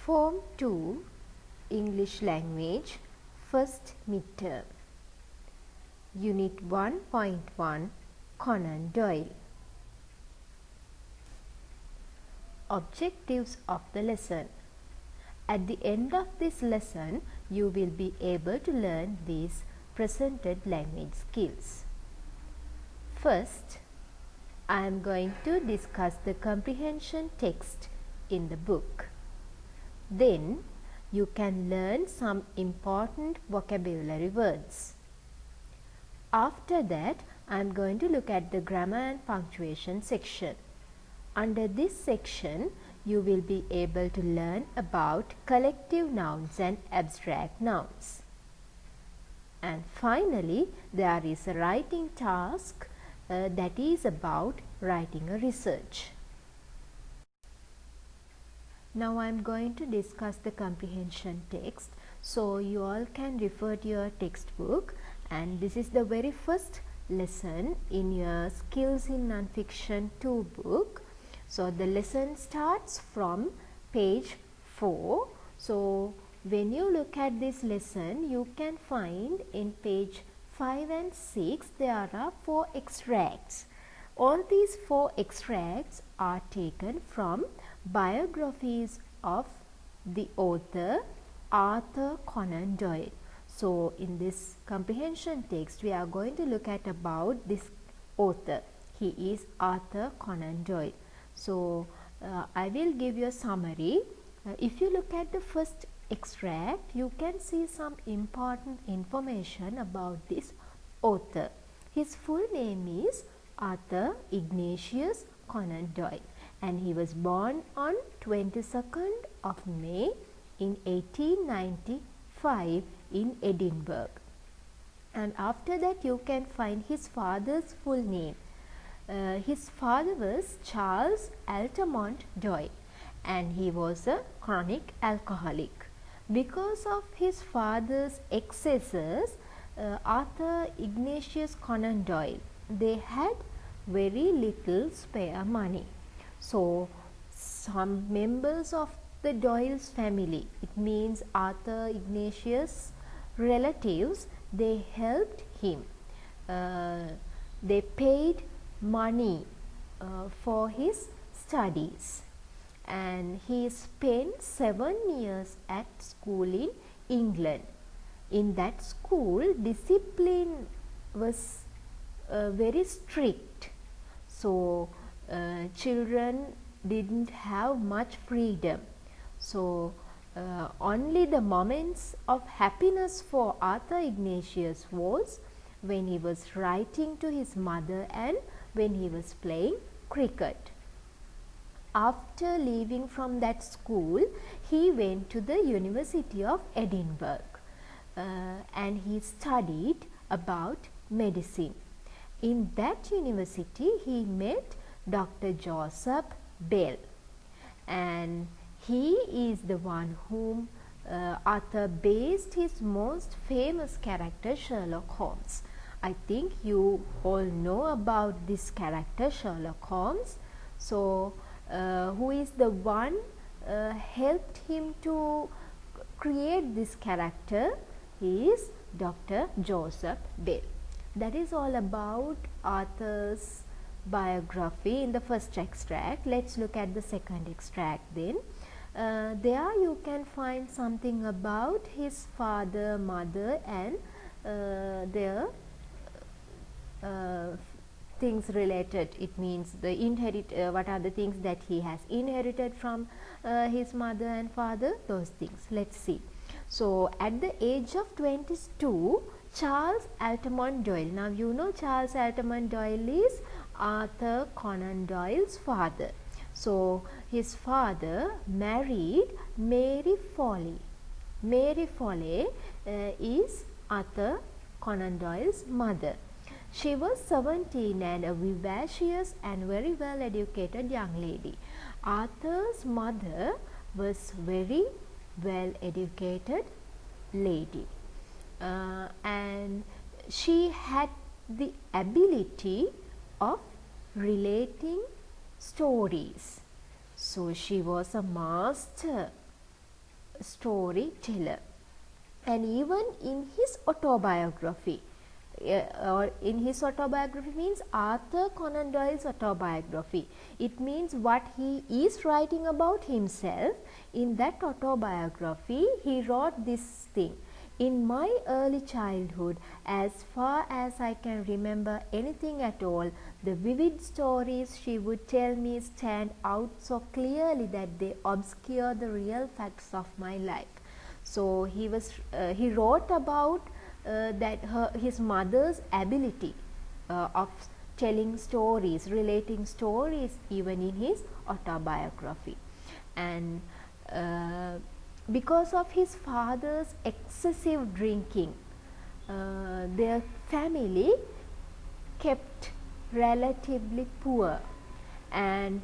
Form 2 English Language First Midterm Unit 1.1 Conan Doyle Objectives of the lesson. At the end of this lesson, you will be able to learn these presented language skills. First, I am going to discuss the comprehension text in the book. Then, you can learn some important vocabulary words. After that, I am going to look at the grammar and punctuation section. Under this section, you will be able to learn about collective nouns and abstract nouns. And finally, there is a writing task that is about writing a research. Now I am going to discuss the comprehension text. So you all can refer to your textbook, and this is the very first lesson in your Skills in Nonfiction 2 book. So the lesson starts from page 4. So when you look at this lesson, you can find in page 5 and 6 there are 4 extracts. All these 4 extracts are taken from biographies of the author Arthur Conan Doyle. So in this comprehension text, we are going to look at about this author. He is Arthur Conan Doyle. So I will give you a summary. If you look at the first extract, you can see some important information about this author. His full name is Arthur Ignatius Conan Doyle, and he was born on 22nd of May in 1895 in Edinburgh. And after that, you can find his father's full name. His father was Charles Altamont Doyle, and he was a chronic alcoholic. Because of his father's excesses, Arthur Ignatius Conan Doyle, they had very little spare money. So some members of the Doyle's family, it means Arthur Ignatius' relatives, they helped him. They paid money for his studies, and he spent 7 years at school in England. In that school, discipline was very strict, so children didn't have much freedom. So only the moments of happiness for Arthur Ignatius was when he was writing to his mother and when he was playing cricket. After leaving from that school, he went to the University of Edinburgh and he studied about medicine. In that university, he met Dr. Joseph Bell, and he is the one whom Arthur based his most famous character, Sherlock Holmes. I think you all know about this character, Sherlock Holmes. So who is the one helped him to create this character? He is Dr. Joseph Bell. That is all about Arthur's biography in the first extract. Let's look at the second extract then. There you can find something about his father, mother, and their things related. It means the what are the things that he has inherited from his mother and father, those things. Let's see. So at the age of 22, Charles Altamont Doyle. Now you know Charles Altamont Doyle is Arthur Conan Doyle's father. So his father married Mary Foley. Mary Foley is Arthur Conan Doyle's mother. She was 17 and a vivacious and very well educated young lady. Arthur's mother was very well educated lady. And she had the ability of relating stories. So she was a master storyteller. And even in his autobiography, or in his autobiography means Arthur Conan Doyle's autobiography, it means what he is writing about himself. In that autobiography he wrote this thing: in my early childhood, as far as I can remember anything at all, the vivid stories she would tell me stand out so clearly that they obscure the real facts of my life. So he wrote about his mother's ability of telling stories, relating stories, even in his autobiography. And because of his father's excessive drinking, their family kept relatively poor, and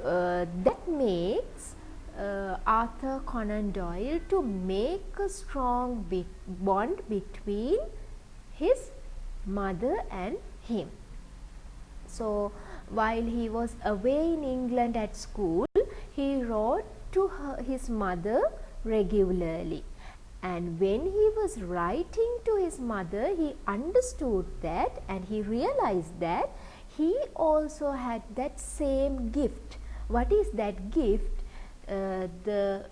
that makes Arthur Conan Doyle to make a strong bond between his mother and him. So while he was away in England at school, he wrote to his mother regularly, and when he was writing to his mother, he understood that, and he realized that he also had that same gift. What is that gift? The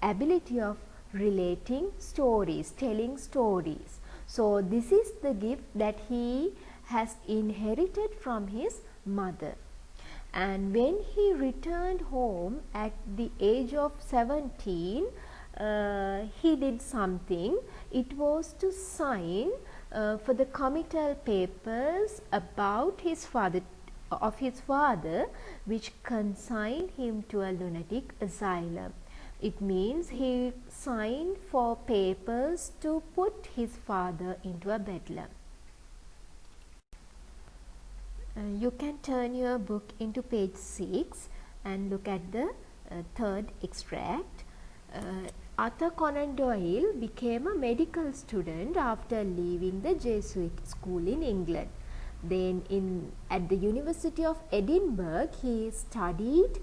ability of relating stories, telling stories. So this is the gift that he has inherited from his mother. And when he returned home at the age of 17, he did something. It was to sign for the committal papers about his father, which consigned him to a lunatic asylum. It means he signed for papers to put his father into a bedlam. You can turn your book into page 6 and look at the third extract. Arthur Conan Doyle became a medical student after leaving the Jesuit school in England. Then at the University of Edinburgh, he studied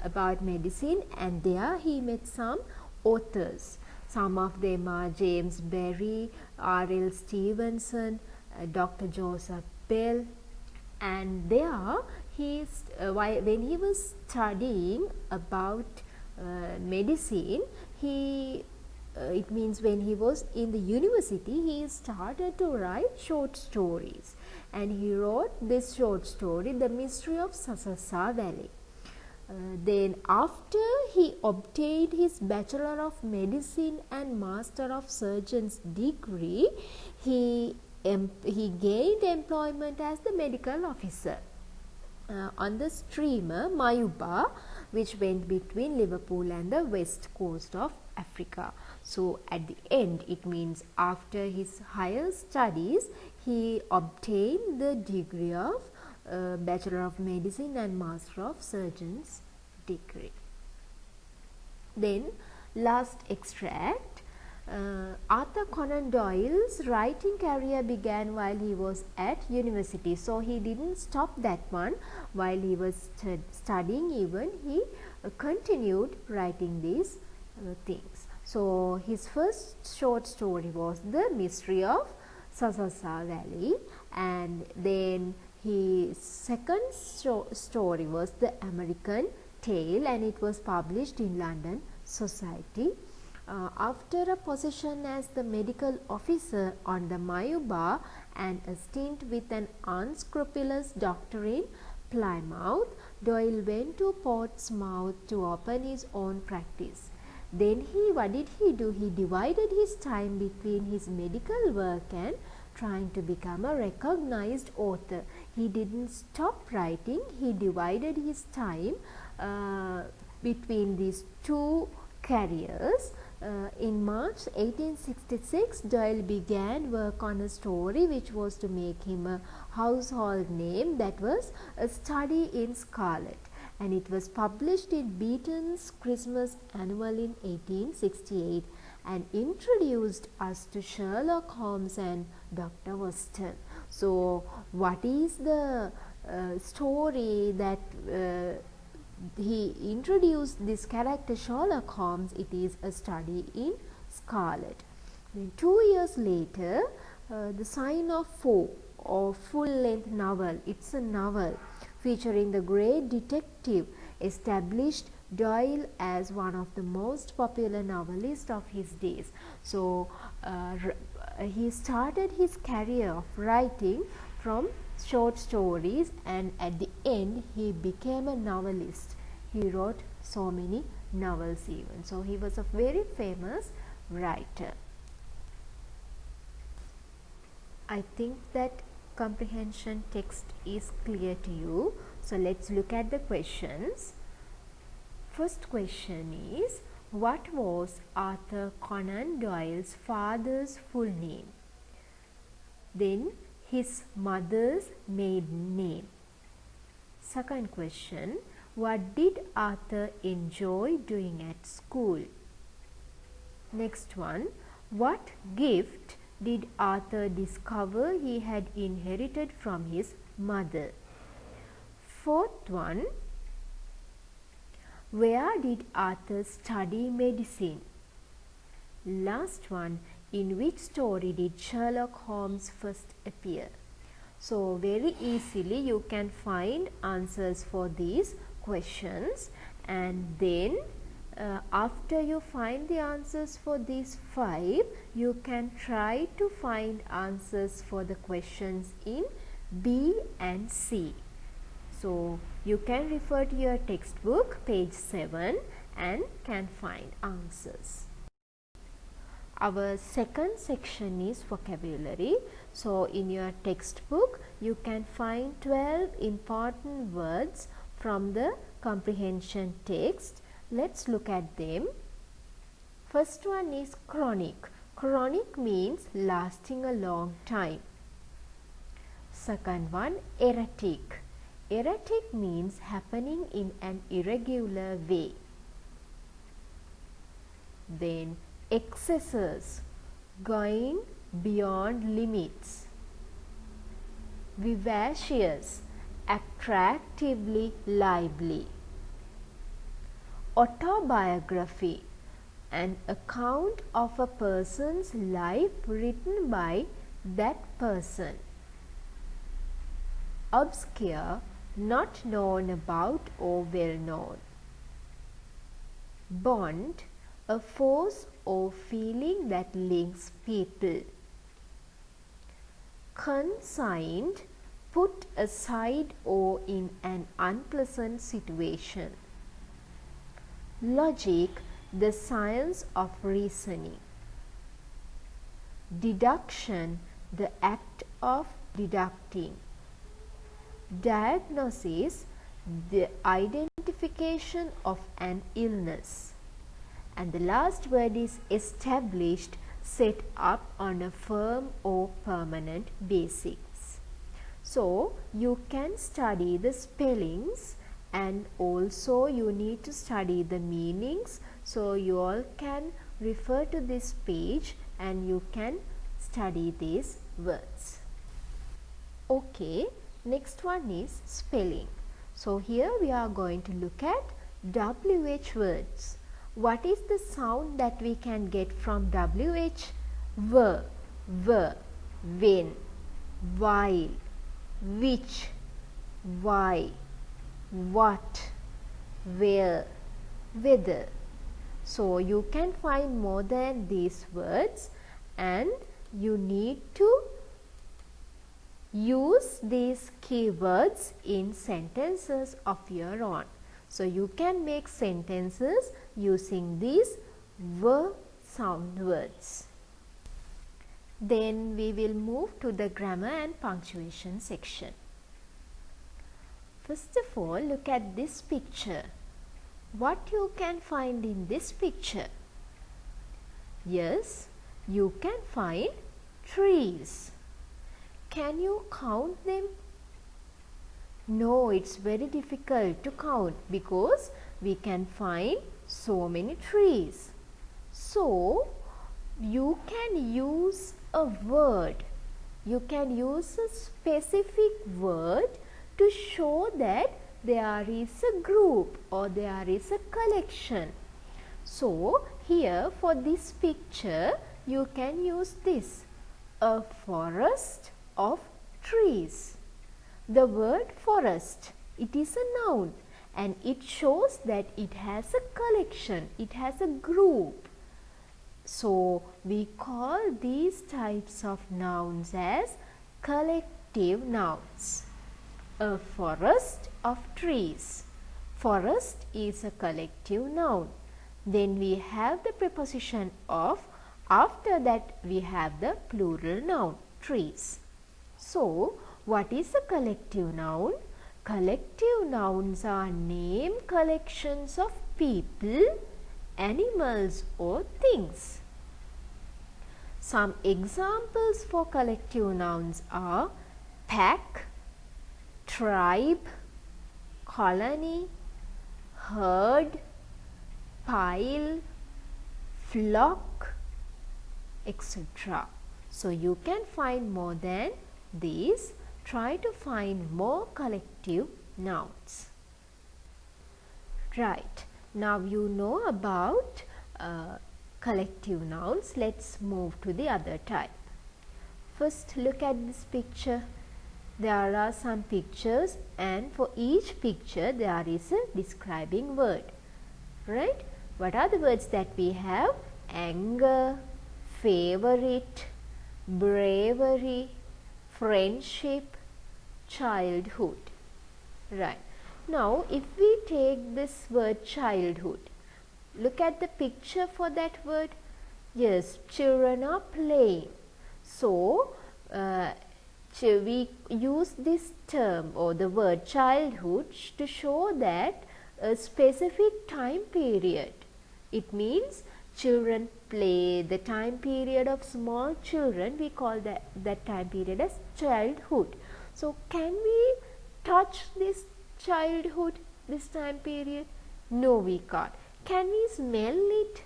about medicine, and there he met some authors. Some of them are James Berry, R.L. Stevenson, Dr. Joseph Bell. And there when he was studying about medicine, it means when he was in the university, he started to write short stories, and he wrote this short story, The Mystery of Sasasa Valley. Then after he obtained his Bachelor of Medicine and Master of Surgeons degree, he gained employment as the medical officer on the steamer Mayuba, which went between Liverpool and the west coast of Africa. So at the end, it means after his higher studies, he obtained the degree of Bachelor of Medicine and Master of Surgeons degree. Then last extract. Arthur Conan Doyle's writing career began while he was at university. So he didn't stop that one while he was studying, even he continued writing these things. So his first short story was The Mystery of Sasasa Valley, and then his second story was The American Tale, and it was published in London Society. After a position as the medical officer on the Mayuba and a stint with an unscrupulous doctor in Plymouth, Doyle went to Portsmouth to open his own practice. Then what did he do? He divided his time between his medical work and trying to become a recognized author. He didn't stop writing. He divided his time between these two careers. In March 1866, Doyle began work on a story which was to make him a household name, that was A Study in Scarlet, and it was published in Beeton's Christmas Annual in 1868 and introduced us to Sherlock Holmes and Dr. Watson. So what is the story that he introduced this character Sherlock Holmes, it is A Study in Scarlet. Then 2 years later, The Sign of Four, or full-length novel, it's a novel featuring the great detective, established Doyle as one of the most popular novelists of his days. So, he started his career of writing from short stories, and at the end he became a novelist. He wrote so many novels even. So, he was a very famous writer. I think that comprehension text is clear to you. So, let's look at the questions. First question is, what was Arthur Conan Doyle's father's full name? Then his mother's maiden name. Second question, what did Arthur enjoy doing at school? Next one, what gift did Arthur discover he had inherited from his mother? Fourth one, where did Arthur study medicine? Last one, in which story did Sherlock Holmes first appear? So, very easily you can find answers for these questions, and then after you find the answers for these 5, you can try to find answers for the questions in B and C. So, you can refer to your textbook page 7 and can find answers. Our second section is vocabulary. So, in your textbook you can find 12 important words from the comprehension text. Let's look at them. First one is chronic. Chronic means lasting a long time. Second one, erratic. Erratic means happening in an irregular way. Then excesses, going beyond limits. Vivacious, attractively lively. Autobiography, an account of a person's life written by that person. Obscure, not known about or well known. Bond, a force or feeling that links people. Consigned, put aside or in an unpleasant situation. Logic, the science of reasoning. Deduction, the act of deducting. Diagnosis, the identification of an illness. And the last word is established, set up on a firm or permanent basis. So, you can study the spellings and also you need to study the meanings. So, you all can refer to this page and you can study these words. Okay. Next one is spelling. So, here we are going to look at WH words. What is the sound that we can get from WH? Were, when, while, which, why, what, where, whether. So, you can find more than these words and you need to use these keywords in sentences of your own. So, you can make sentences using these were sound words. Then we will move to the grammar and punctuation section. First of all, look at this picture. What you can find in this picture? Yes, you can find trees. Can you count them? No, it's very difficult to count because we can find so many trees. So, you can use a word. You can use a specific word to show that there is a group or there is a collection. So here for this picture you can use this, a forest of trees. The word forest, it is a noun and it shows that it has a collection, it has a group. So we call these types of nouns as collective nouns. A forest of trees. Forest is a collective noun. Then we have the preposition of, after that we have the plural noun, trees. So what is a collective noun? Collective nouns are name collections of people, animals or things. Some examples for collective nouns are pack, tribe, colony, herd, pile, flock, etc. So you can find more than these. Try to find more collective nouns. Right. Now you know about collective nouns. Let's move to the other type. First, look at this picture. There are some pictures and for each picture there is a describing word. Right? What are the words that we have? Anger, favorite, bravery, friendship, childhood. Right. Now if we take this word childhood, look at the picture for that word. Yes, children are playing. So we use this term or the word childhood to show that a specific time period. It means children play, the time period of small children, we call that time period as childhood. So can we touch this childhood, this time period? No, we can't. Can we smell it?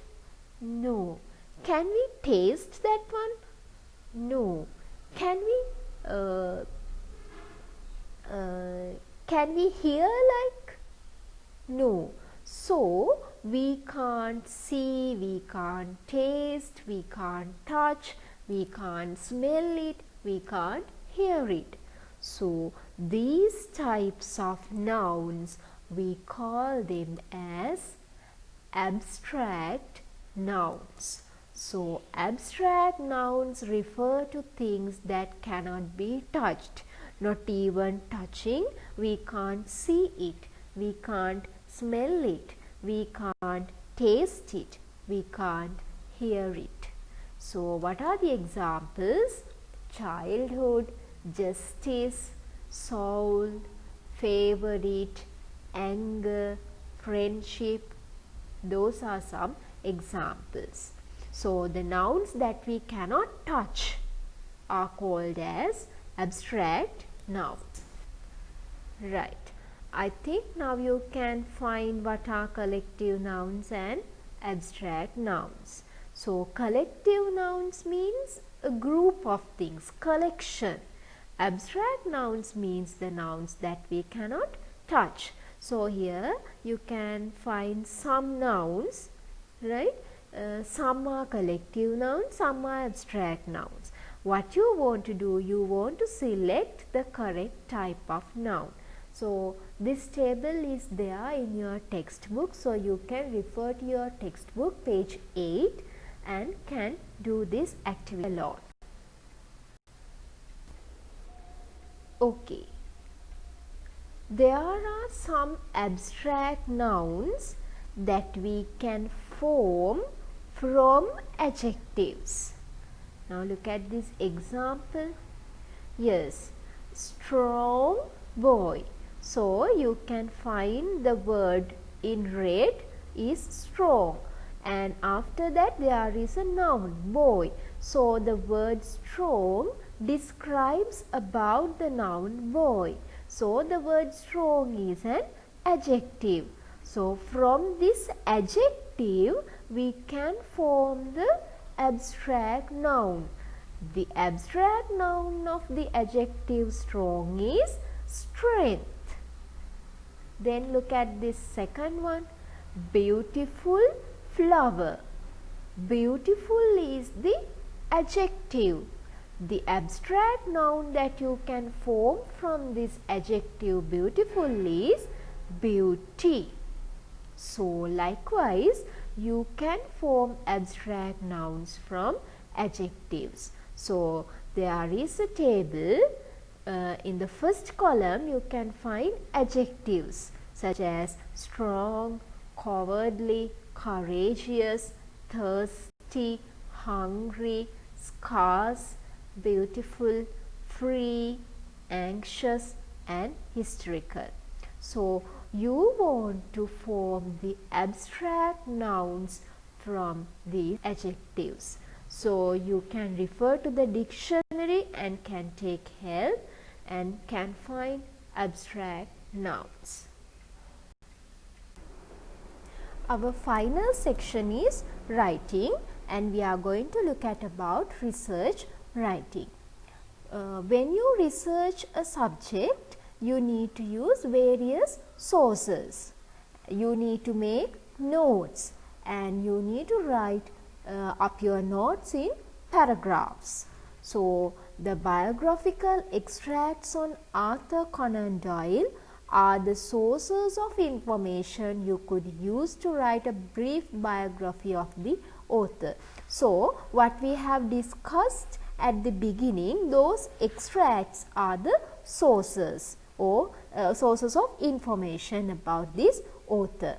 No. Can we taste that one? No. Can we hear like? No. So we can't see, we can't taste, we can't touch, we can't smell it, we can't hear it. So these types of nouns, we call them as abstract nouns. So abstract nouns refer to things that cannot be touched. Not even touching, we can't see it, we can't smell it, we can't taste it, we can't hear it. So what are the examples? Childhood, justice, soul, favorite, anger, friendship. Those are some examples. So the nouns that we cannot touch are called as abstract nouns. Right. I think now you can find what are collective nouns and abstract nouns. So collective nouns means a group of things, collection. Abstract nouns means the nouns that we cannot touch. So here you can find some nouns, right? Some are collective nouns, some are abstract nouns. What you want to do, you want to select the correct type of noun. So this table is there in your textbook, so you can refer to your textbook page 8 and can do this activity alone. Okay. There are some abstract nouns that we can form from adjectives. Now look at this example. Yes, strong boy. So you can find the word in red is strong, and after that there is a noun, boy. So the word strong describes about the noun boy. So the word strong is an adjective. So from this adjective we can form the abstract noun. The abstract noun of the adjective strong is strength. Then look at this second one, beautiful flower. Beautiful is the adjective. The abstract noun that you can form from this adjective beautiful is beauty. So likewise, you can form abstract nouns from adjectives. So there is a table. In the first column you can find adjectives such as strong, cowardly, courageous, thirsty, hungry, scarce, beautiful, free, anxious and hysterical. So you want to form the abstract nouns from these adjectives. So you can refer to the dictionary and can take help and can find abstract nouns. Our final section is writing, and we are going to look at about research writing. When you research a subject, you need to use various sources. You need to make notes and you need to write up your notes in paragraphs. So the biographical extracts on Arthur Conan Doyle are the sources of information you could use to write a brief biography of the author. So what we have discussed at the beginning, those extracts are the sources or sources of information about this author.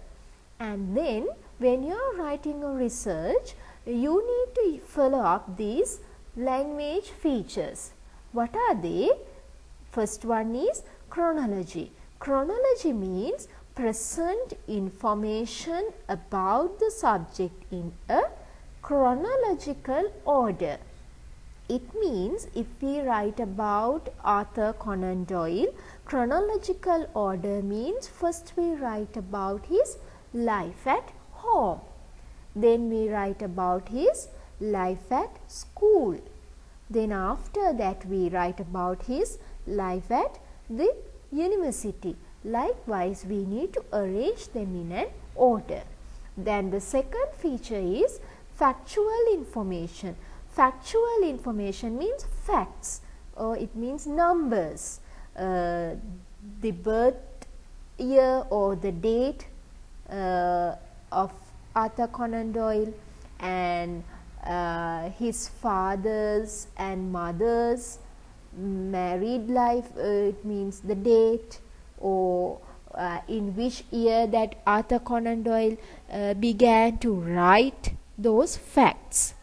And then when you are writing a research, you need to follow up these language features. What are they? First one is chronology. Chronology means present information about the subject in a chronological order. It means if we write about Arthur Conan Doyle, chronological order means first we write about his life at home. Then we write about his life at school. Then after that we write about his life at the university. Likewise, we need to arrange them in an order. Then the second feature is factual information. Factual information means facts, or it means numbers. The birth year or the date of Arthur Conan Doyle, and his father's and mother's married life, it means the date, or in which year that Arthur Conan Doyle began to write those facts.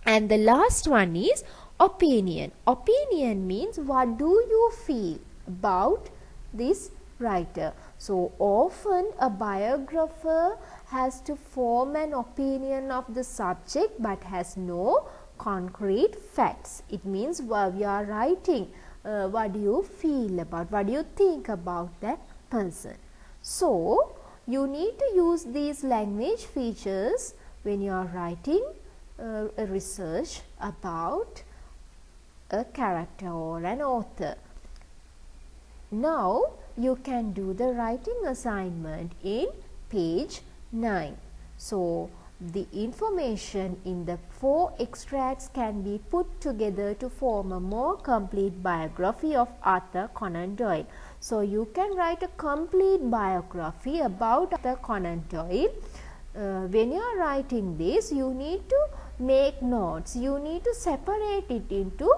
And the last one is opinion. Opinion means what do you feel about this writer. So often a biographer has to form an opinion of the subject but has no concrete facts. It means while we are writing, what do you feel about, what do you think about that person. So you need to use these language features when you are writing a research about a character or an author. Now you can do the writing assignment in page 9. So the information in the 4 extracts can be put together to form a more complete biography of Arthur Conan Doyle. So you can write a complete biography about Arthur Conan Doyle. When you are writing this, you need to make notes. You need to separate it into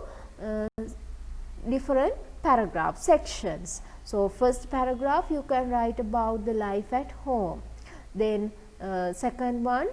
different paragraph sections. So first paragraph you can write about the life at home. Then second one,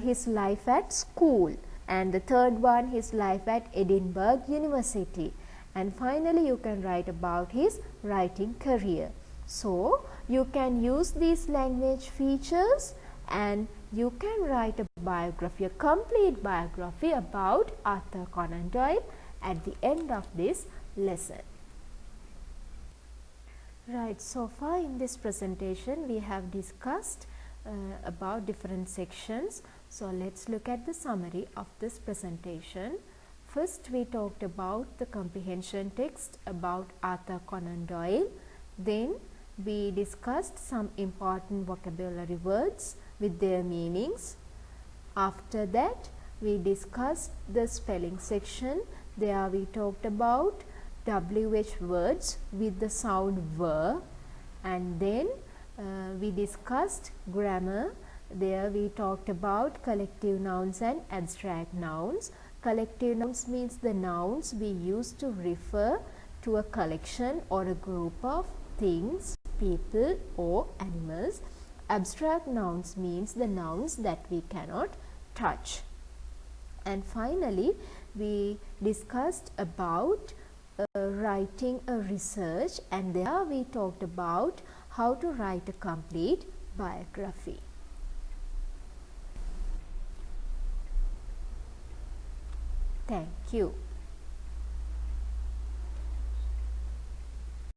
his life at school, and the third one, his life at Edinburgh University, and finally you can write about his writing career. So you can use these language features and you can write a biography, a complete biography about Arthur Conan Doyle at the end of this lesson. Right, so far in this presentation we have discussed about different sections. So let's look at the summary of this presentation. First we talked about the comprehension text about Arthur Conan Doyle. Then we discussed some important vocabulary words with their meanings. After that, we discussed the spelling section. There we talked about WH words with the sound V, and then we discussed grammar. There we talked about collective nouns and abstract nouns. Collective nouns means the nouns we use to refer to a collection or a group of things, people or animals. Abstract nouns means the nouns that we cannot touch. And finally, we discussed about writing a research, and there we talked about how to write a complete biography. Thank you.